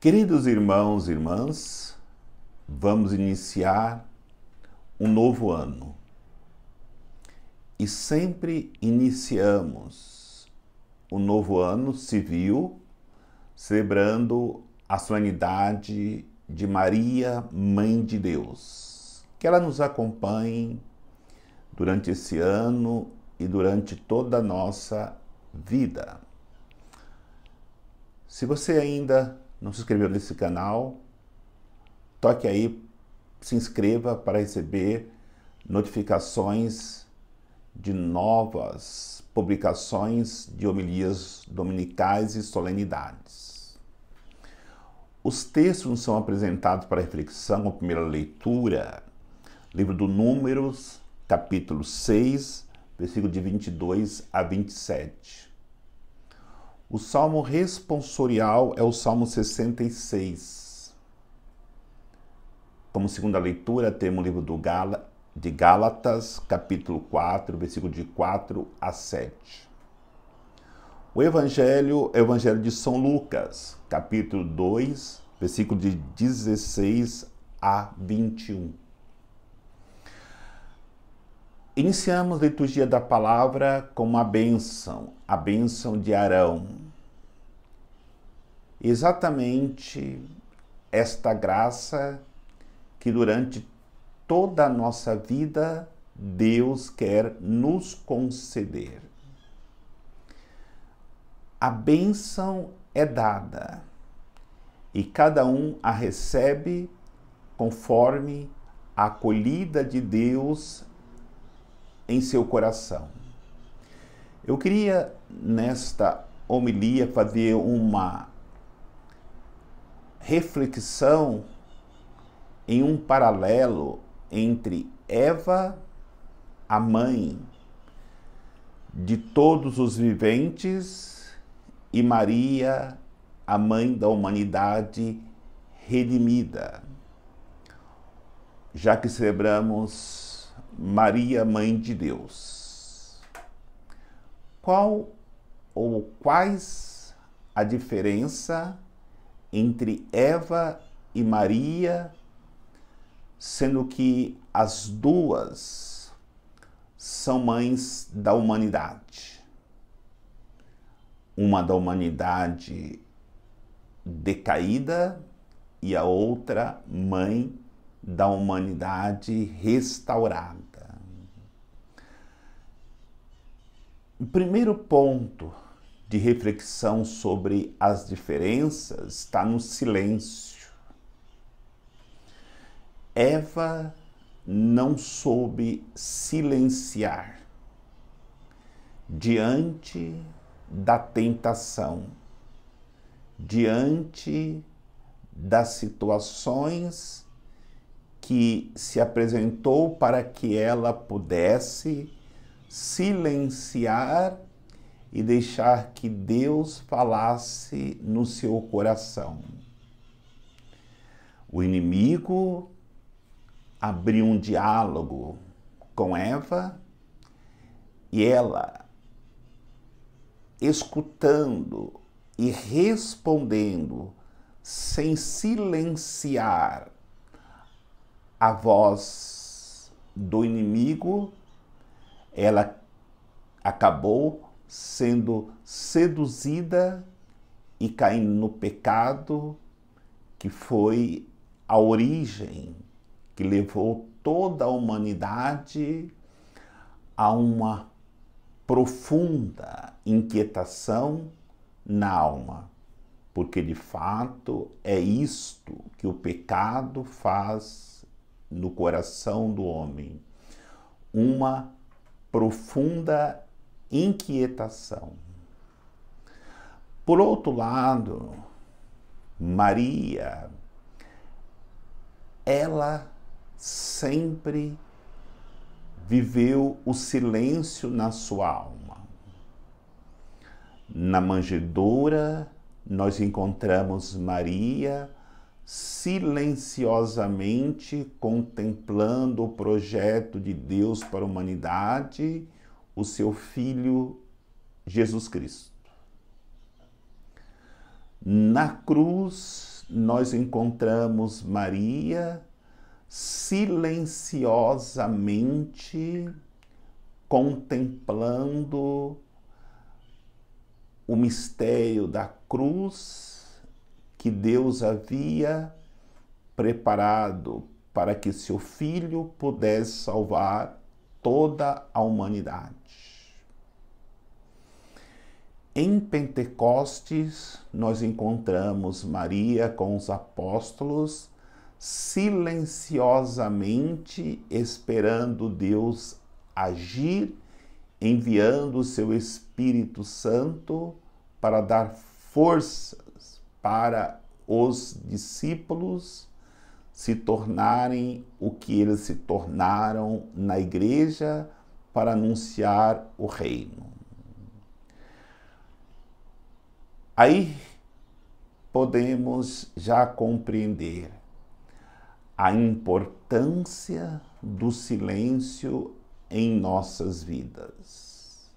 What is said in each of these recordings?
Queridos irmãos e irmãs, vamos iniciar um novo ano. E sempre iniciamos o novo ano civil celebrando a solenidade de Maria, Mãe de Deus. Que ela nos acompanhe durante esse ano e durante toda a nossa vida. Se você ainda não se inscreveu nesse canal, toque aí, se inscreva para receber notificações de novas publicações de homilias dominicais e solenidades. Os textos nos são apresentados para reflexão, a primeira leitura, livro do Números, capítulo 6, versículo de 22 a 27. O salmo responsorial é o Salmo 66. Como segunda leitura, temos o livro de Gálatas, capítulo 4, versículo de 4 a 7. O Evangelho é o Evangelho de São Lucas, capítulo 2, versículo de 16 a 21. Iniciamos a liturgia da palavra com uma bênção, a bênção de Arão. Exatamente esta graça que durante toda a nossa vida Deus quer nos conceder. A bênção é dada e cada um a recebe conforme a acolhida de Deus em seu coração. Eu queria, nesta homilia, fazer uma reflexão em um paralelo entre Eva, a mãe de todos os viventes, e Maria, a mãe da humanidade redimida. Já que celebramos Maria, Mãe de Deus. Qual ou quais a diferença entre Eva e Maria, sendo que as duas são mães da humanidade? Uma da humanidade decaída e a outra mãe da humanidade restaurada. O primeiro ponto de reflexão sobre as diferenças está no silêncio. Eva não soube silenciar diante da tentação, diante das situações que se apresentou para que ela pudesse silenciar e deixar que Deus falasse no seu coração. O inimigo abriu um diálogo com Eva e ela, escutando e respondendo sem silenciar a voz do inimigo, ela acabou sendo seduzida e caindo no pecado, que foi a origem que levou toda a humanidade a uma profunda inquietação na alma, porque de fato é isto que o pecado faz no coração do homem, uma profunda inquietação. Por outro lado, Maria, ela sempre viveu o silêncio na sua alma. Na manjedoura, nós encontramos Maria silenciosamente contemplando o projeto de Deus para a humanidade, o seu Filho Jesus Cristo. Na cruz, nós encontramos Maria silenciosamente contemplando o mistério da cruz que Deus havia preparado para que seu Filho pudesse salvar toda a humanidade. Em Pentecostes, nós encontramos Maria com os apóstolos silenciosamente esperando Deus agir, enviando o seu Espírito Santo para dar forças para os discípulos se tornarem o que eles se tornaram na igreja para anunciar o reino. Aí podemos já compreender a importância do silêncio em nossas vidas.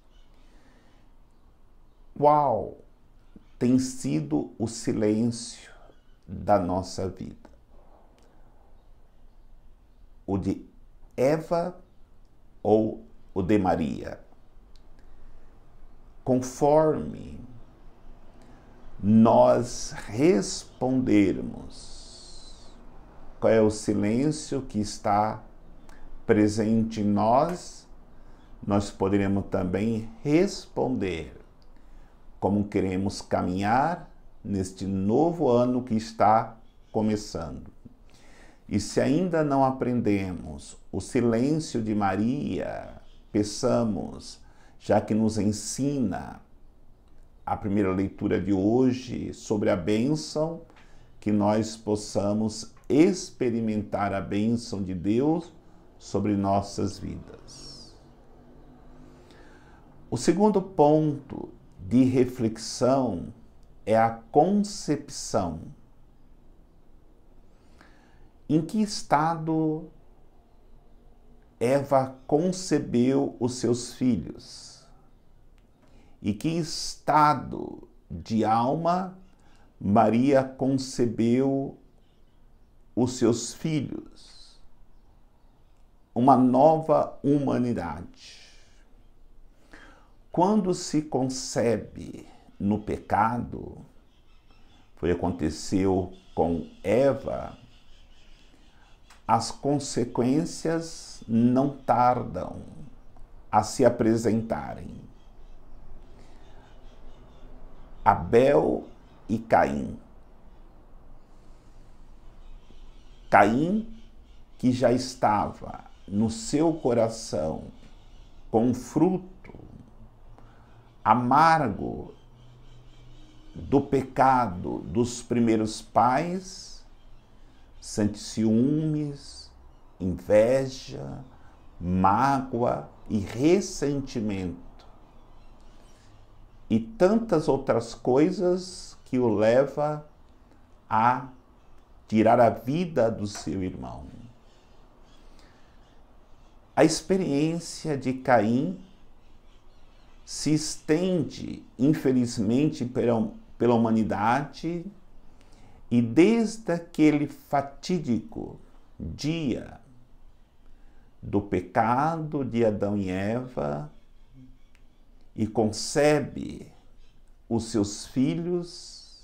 Qual tem sido o silêncio da nossa vida? O de Eva ou o de Maria? Conforme nós respondermos qual é o silêncio que está presente em nós, nós poderemos também responder como queremos caminhar neste novo ano que está começando. E se ainda não aprendemos o silêncio de Maria, peçamos, já que nos ensina a primeira leitura de hoje sobre a bênção, que nós possamos experimentar a bênção de Deus sobre nossas vidas. O segundo ponto de reflexão é a concepção. Em que estado Eva concebeu os seus filhos? E que estado de alma Maria concebeu os seus filhos? Uma nova humanidade. Quando se concebe no pecado, foi o que aconteceu com Eva, as consequências não tardam a se apresentarem. Abel e Caim. Caim, que já estava no seu coração com um fruto amargo do pecado dos primeiros pais, sente ciúmes, inveja, mágoa e ressentimento. E tantas outras coisas que o leva a tirar a vida do seu irmão. A experiência de Caim se estende, infelizmente, pela humanidade, e desde aquele fatídico dia do pecado de Adão e Eva, e concebe os seus filhos,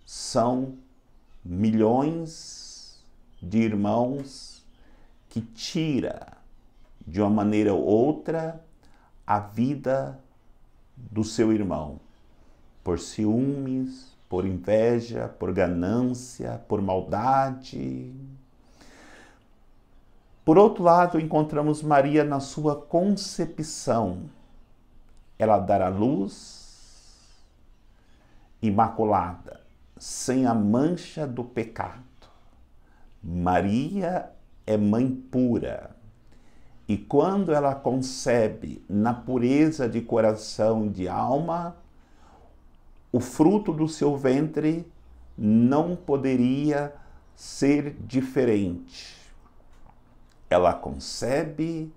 são milhões de irmãos que tira de uma maneira ou outra a vida do seu irmão, por ciúmes, por inveja, por ganância, por maldade. Por outro lado, encontramos Maria na sua concepção. Ela dará luz imaculada, sem a mancha do pecado. Maria é mãe pura. E quando ela concebe na pureza de coração e de alma, o fruto do seu ventre não poderia ser diferente. Ela concebe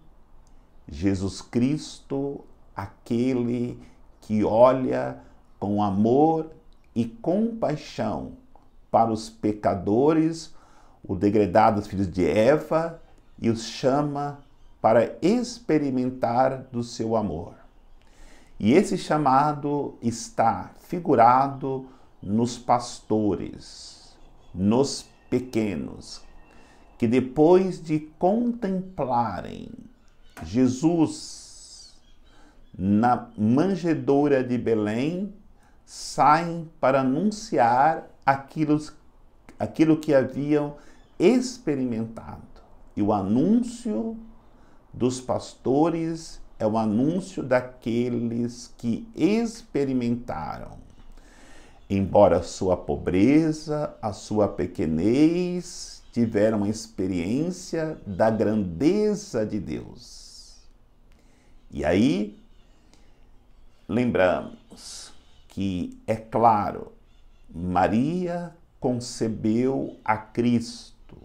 Jesus Cristo, aquele que olha com amor e compaixão para os pecadores, os degredados filhos de Eva, e os chama para experimentar do seu amor. E esse chamado está figurado nos pastores, nos pequenos, que depois de contemplarem Jesus na manjedoura de Belém, saem para anunciar aquilo que haviam experimentado. E o anúncio dos pastores é o anúncio daqueles que experimentaram. Embora a sua pobreza, a sua pequenez, tiveram uma experiência da grandeza de Deus. E aí, lembramos que, é claro, Maria concebeu a Cristo,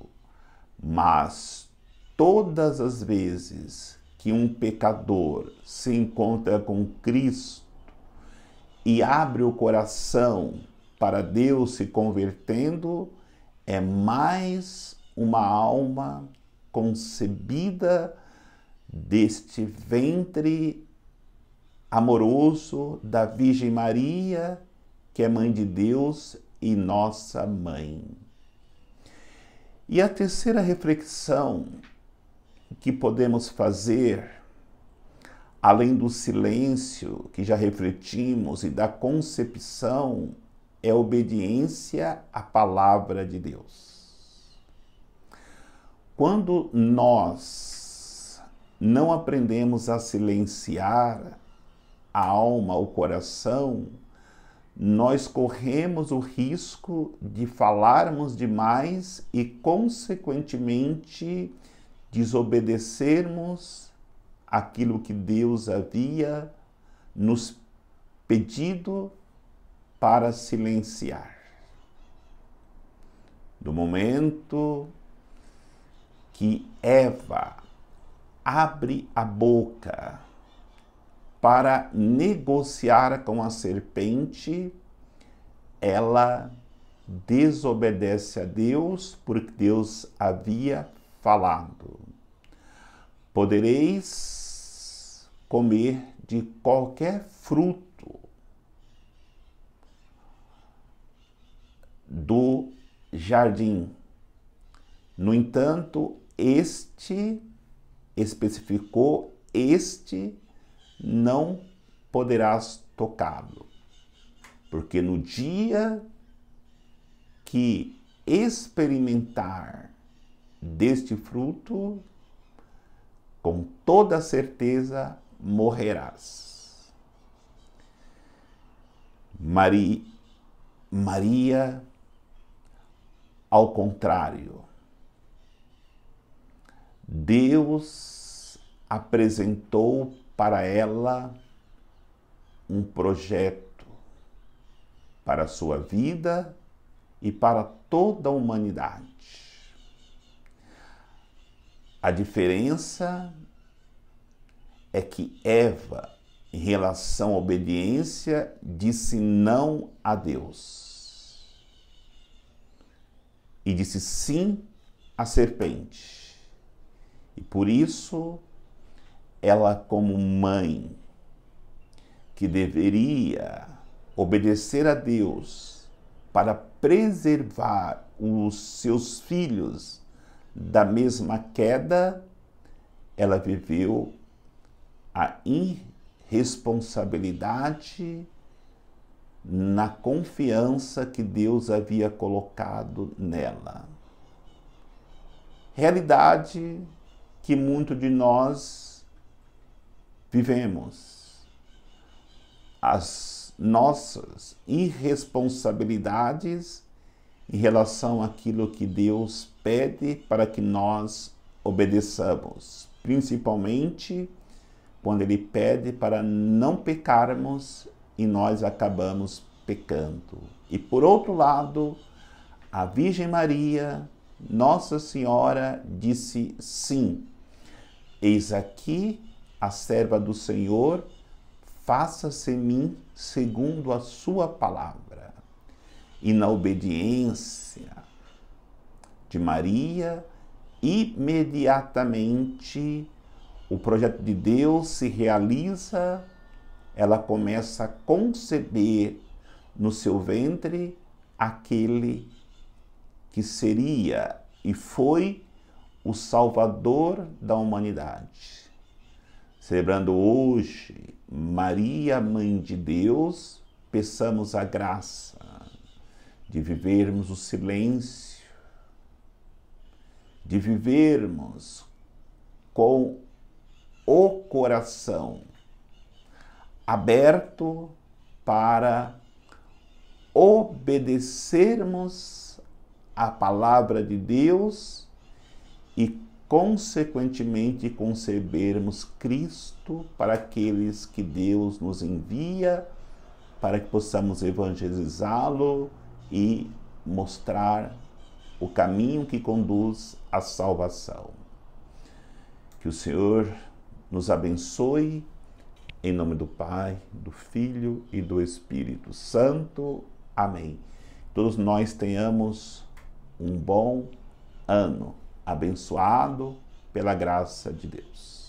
mas todas as vezes que um pecador se encontra com Cristo e abre o coração para Deus se convertendo, é mais uma alma concebida deste ventre amoroso da Virgem Maria, que é Mãe de Deus e nossa Mãe. E a terceira reflexão que podemos fazer, além do silêncio que já refletimos e da concepção, é a obediência à palavra de Deus. Quando nós não aprendemos a silenciar a alma, o coração, nós corremos o risco de falarmos demais e, consequentemente, desobedecermos aquilo que Deus havia nos pedido para silenciar. No momento que Eva abre a boca para negociar com a serpente, ela desobedece a Deus, porque Deus havia falado: podereis comer de qualquer fruto do jardim. No entanto, este especificou, este não poderás tocá-lo, porque no dia que experimentar deste fruto, com toda certeza morrerás. Maria, ao contrário, Deus apresentou para ela um projeto para a sua vida e para toda a humanidade. A diferença é que Eva, em relação à obediência, disse não a Deus e disse sim à serpente. E por isso, ela, como mãe, que deveria obedecer a Deus para preservar os seus filhos da mesma queda, ela viveu a irresponsabilidade na confiança que Deus havia colocado nela. Realidade que muito de nós vivemos. As nossas irresponsabilidades em relação àquilo que Deus pede para que nós obedeçamos, principalmente quando Ele pede para não pecarmos e nós acabamos pecando. E por outro lado, a Virgem Maria, Nossa Senhora, disse sim: eis aqui a serva do Senhor, faça-se em mim segundo a sua palavra. e na obediência de Maria, imediatamente o projeto de Deus se realiza, ela começa a conceber no seu ventre aquele que seria e foi o Salvador da humanidade. Celebrando hoje Maria, Mãe de Deus, peçamos a graça de vivermos o silêncio, de vivermos com o coração aberto para obedecermos a palavra de Deus e, consequentemente, concebermos Cristo para aqueles que Deus nos envia, para que possamos evangelizá-lo e mostrar o caminho que conduz à salvação. Que o Senhor nos abençoe, em nome do Pai, do Filho e do Espírito Santo. Amém. Todos nós tenhamos um bom ano, abençoado pela graça de Deus.